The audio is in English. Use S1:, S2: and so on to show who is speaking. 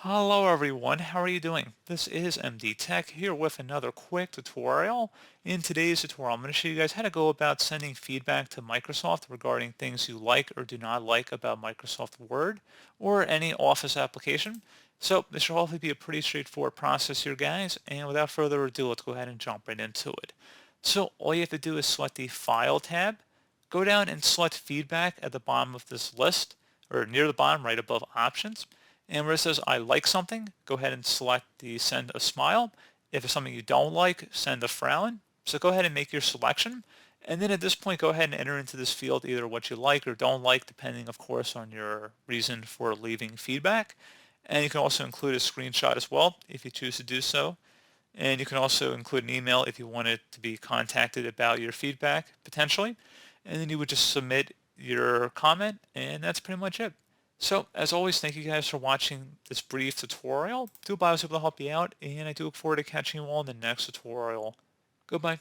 S1: Hello everyone, how are you doing? This is MD Tech here with another quick tutorial. In today's tutorial, I'm going to show you guys how to go about sending feedback to Microsoft regarding things you like or do not like about Microsoft Word or any Office application. So this should hopefully be a pretty straightforward process here, guys, and without further ado, let's go ahead and jump right into it. So all you have to do is select the File tab, go down and select Feedback at the bottom of this list, or near the bottom right above Options. And where it says I like something, go ahead and select the send a smile. If it's something you don't like, send a frown. So go ahead and make your selection. And then at this point, go ahead and enter into this field either what you like or don't like, depending, of course, on your reason for leaving feedback. And you can also include a screenshot as well if you choose to do so. And you can also include an email if you want it to be contacted about your feedback, potentially. And then you would just submit your comment, and that's pretty much it. So, as always, thank you guys for watching this brief tutorial. Do hope I was able to help you out, and I do look forward to catching you all in the next tutorial. Goodbye.